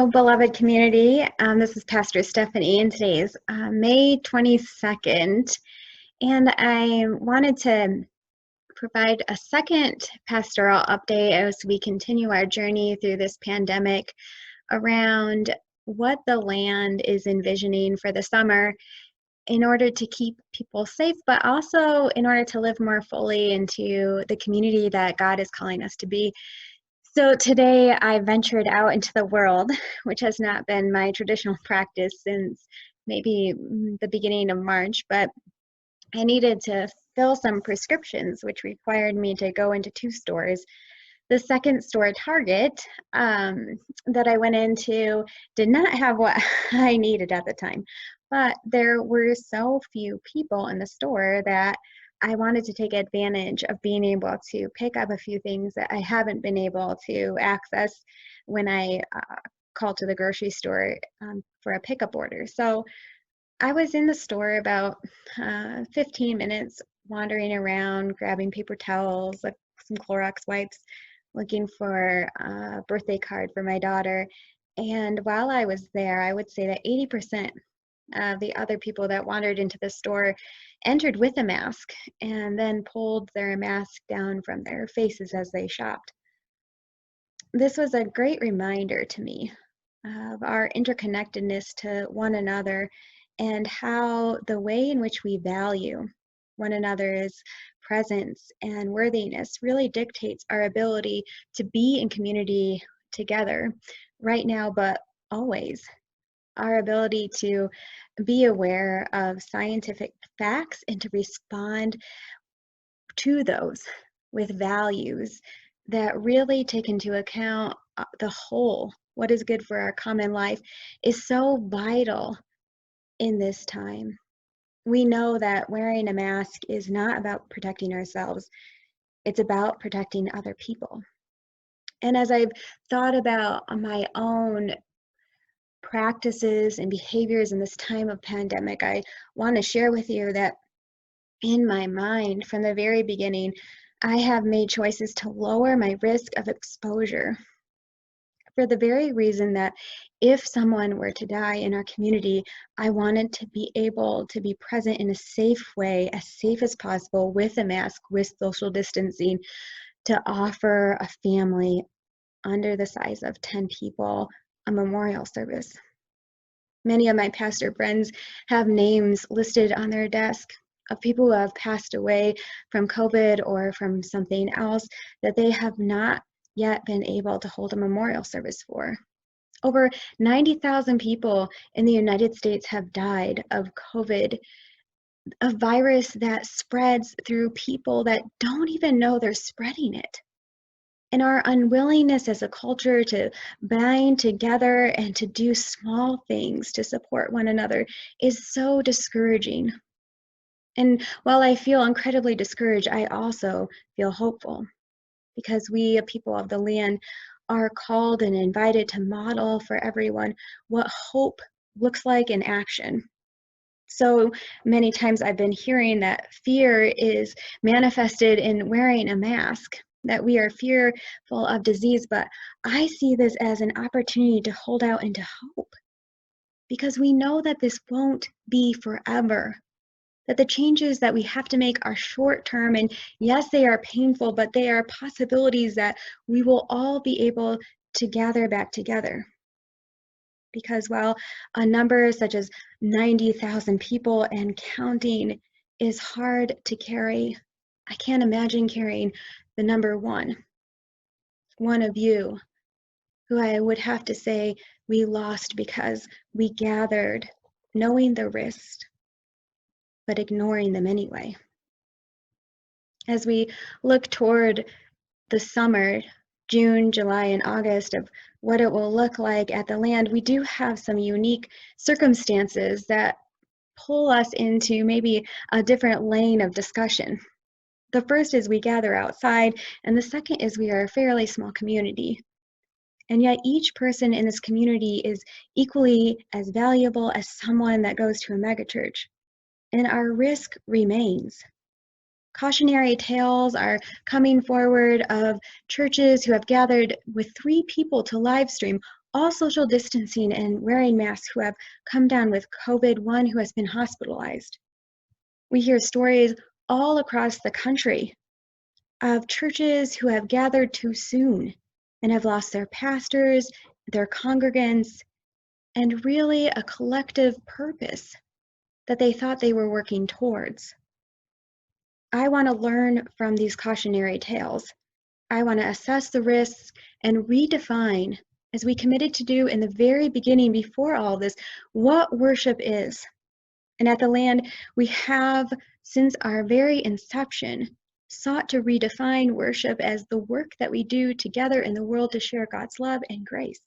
Hello, beloved community. This is Pastor Stephanie, and today is May 22nd, and I wanted to provide a second pastoral update as we continue our journey through this pandemic around what the land is envisioning for the summer in order to keep people safe, but also in order to live more fully into the community that God is calling us to be. So today I ventured out into the world, which has not been my traditional practice since maybe the beginning of March, but I needed to fill some prescriptions, which required me to go into two stores. The second store, Target, that I went into did not have what I needed at the time, but there were so few people in the store that I wanted to take advantage of being able to pick up a few things that I haven't been able to access when I called to the grocery store for a pickup order. So I was in the store about 15 minutes, wandering around, grabbing paper towels, like some Clorox wipes, looking for a birthday card for my daughter. And while I was there, I would say that 80% of the other people that wandered into the store entered with a mask and then pulled their mask down from their faces as they shopped. This was a great reminder to me of our interconnectedness to one another and how the way in which we value one another's presence and worthiness really dictates our ability to be in community together right now, but always. Our ability to be aware of scientific facts and to respond to those with values that really take into account the whole, what is good for our common life, is so vital in this time. We know that wearing a mask is not about protecting ourselves, it's about protecting other people. And as I've thought about my own practices and behaviors in this time of pandemic, I want to share with you that in my mind, from the very beginning, I have made choices to lower my risk of exposure for the very reason that if someone were to die in our community, I wanted to be able to be present in a safe way, as safe as possible, with a mask, with social distancing, to offer a family under the size of 10 people a memorial service. Many of my pastor friends have names listed on their desk of people who have passed away from COVID or from something else that they have not yet been able to hold a memorial service for. Over 90,000 people in the United States have died of COVID, a virus that spreads through people that don't even know they're spreading it. And our unwillingness as a culture to bind together and to do small things to support one another is so discouraging. And while I feel incredibly discouraged, I also feel hopeful because we, a people of the land, are called and invited to model for everyone what hope looks like in action. So many times I've been hearing that fear is manifested in wearing a mask, that we are fearful of disease, but I see this as an opportunity to hold out into hope because we know that this won't be forever, that the changes that we have to make are short term, and yes, they are painful, but they are possibilities that we will all be able to gather back together. Because while a number such as 90,000 people and counting is hard to carry, I can't imagine carrying the number one of you, who I would have to say we lost because we gathered knowing the risk, but ignoring them anyway. As we look toward the summer, June, July, and August, of what it will look like at the land, we do have some unique circumstances that pull us into maybe a different lane of discussion. The first is we gather outside, and the second is we are a fairly small community. And yet each person in this community is equally as valuable as someone that goes to a megachurch. And our risk remains. Cautionary tales are coming forward of churches who have gathered with 3 people to live stream, all social distancing and wearing masks who have come down with COVID, one who has been hospitalized. We hear stories all across the country of churches who have gathered too soon and have lost their pastors, their congregants, and really a collective purpose that they thought they were working towards. I want to learn from these cautionary tales. I want to assess the risks and redefine, as we committed to do in the very beginning before all this, what worship is. And at the Land, we have, since our very inception, sought to redefine worship as the work that we do together in the world to share God's love and grace.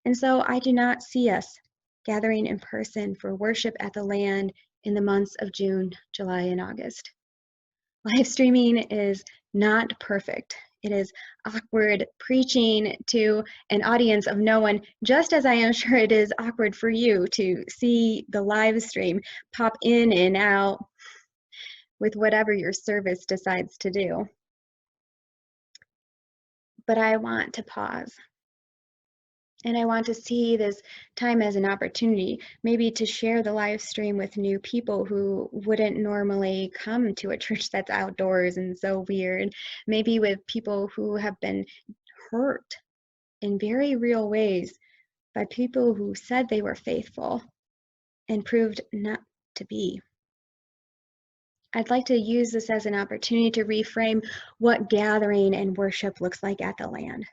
And so I do not see us gathering in person for worship at the Land in the months of June, July, and August. Live streaming is not perfect. It is awkward preaching to an audience of no one, just as I am sure it is awkward for you to see the live stream pop in and out with whatever your service decides to do. But I want to pause. And I want to see this time as an opportunity, maybe to share the live stream with new people who wouldn't normally come to a church that's outdoors and so weird. Maybe with people who have been hurt in very real ways by people who said they were faithful and proved not to be. I'd like to use this as an opportunity to reframe what gathering and worship looks like at the Land.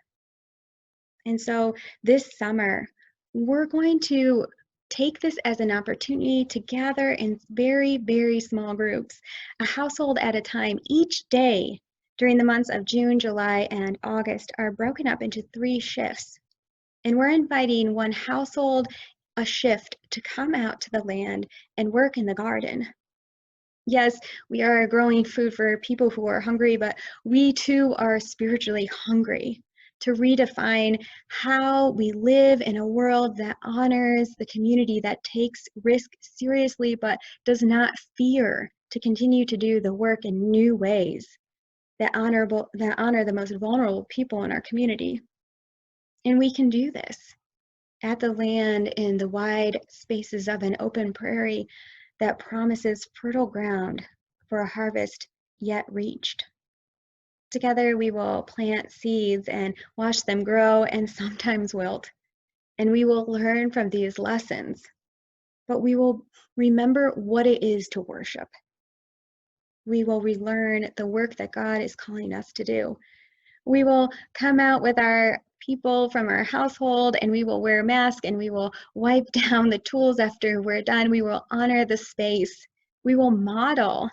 And so this summer, we're going to take this as an opportunity to gather in very, very small groups, a household at a time. Each day during the months of June, July, and August are broken up into 3 shifts. And we're inviting one household a shift to come out to the Land and work in the garden. Yes, we are growing food for people who are hungry, but we too are spiritually hungry to redefine how we live in a world that honors the community, that takes risk seriously, but does not fear to continue to do the work in new ways that honor the most vulnerable people in our community. And we can do this at the Land in the wide spaces of an open prairie that promises fertile ground for a harvest yet reached. Together we will plant seeds and watch them grow and sometimes wilt. And we will learn from these lessons, but we will remember what it is to worship. We will relearn the work that God is calling us to do. We will come out with our people from our household and we will wear masks and we will wipe down the tools after we're done. We will honor the space. We will model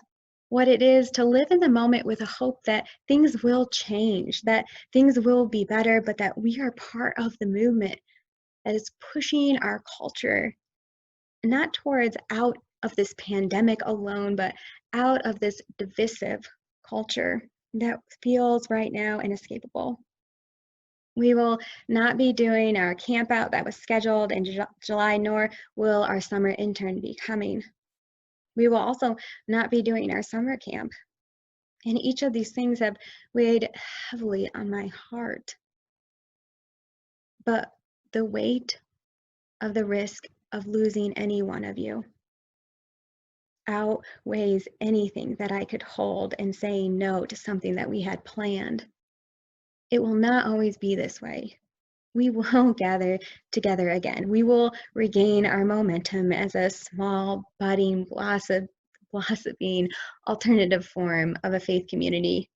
what it is to live in the moment with a hope that things will change, that things will be better, but that we are part of the movement that is pushing our culture, not towards out of this pandemic alone, but out of this divisive culture that feels right now inescapable. We will not be doing our camp out that was scheduled in July, nor will our summer intern be coming. We will also not be doing our summer camp. And each of these things have weighed heavily on my heart. But the weight of the risk of losing any one of you outweighs anything that I could hold in saying no to something that we had planned. It will not always be this way. We will gather together again. We will regain our momentum as a small, budding, blossoming alternative form of a faith community.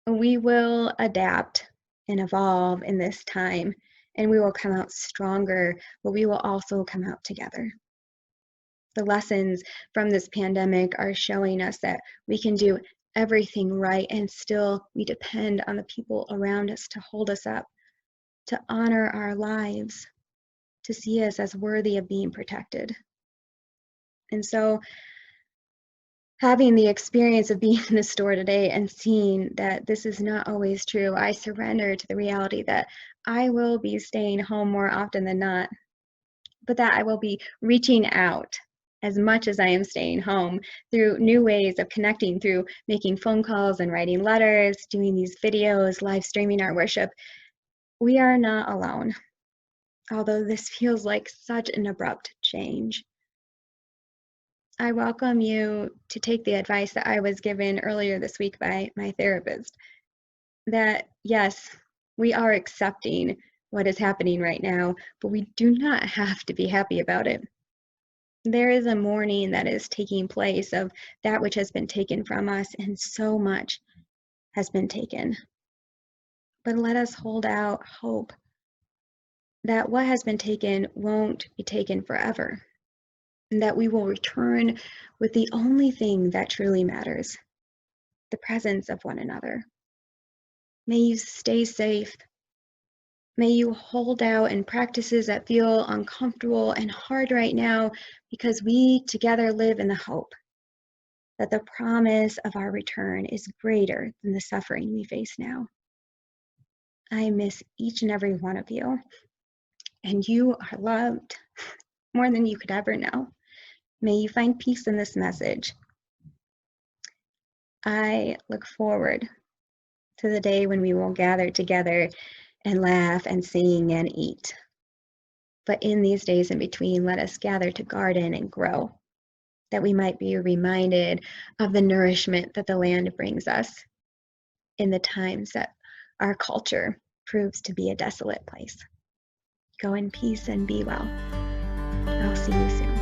We will adapt and evolve in this time, and we will come out stronger, but we will also come out together. The lessons from this pandemic are showing us that we can do everything right, and still we depend on the people around us to hold us up, to honor our lives, to see us as worthy of being protected. And so having the experience of being in the store today and seeing that this is not always true, I surrender to the reality that I will be staying home more often than not, but that I will be reaching out as much as I am staying home through new ways of connecting, through making phone calls and writing letters, doing these videos, live streaming our worship. We are not alone. although this feels like such an abrupt change. I welcome you to take the advice that I was given earlier this week by my therapist that yes, we are accepting what is happening right now, but we do not have to be happy about it. There is a mourning that is taking place of that which has been taken from us, and so much has been taken. But let us hold out hope that what has been taken won't be taken forever, and that we will return with the only thing that truly matters, the presence of one another. May you stay safe. May you hold out in practices that feel uncomfortable and hard right now because we together live in the hope that the promise of our return is greater than the suffering we face now. I miss each and every one of you, and you are loved more than you could ever know. May you find peace in this message. I look forward to the day when we will gather together and laugh and sing and eat. But in these days in between, let us gather to garden and grow, that we might be reminded of the nourishment that the land brings us in the times that our culture proves to be a desolate place. Go in peace and be well. I'll see you soon.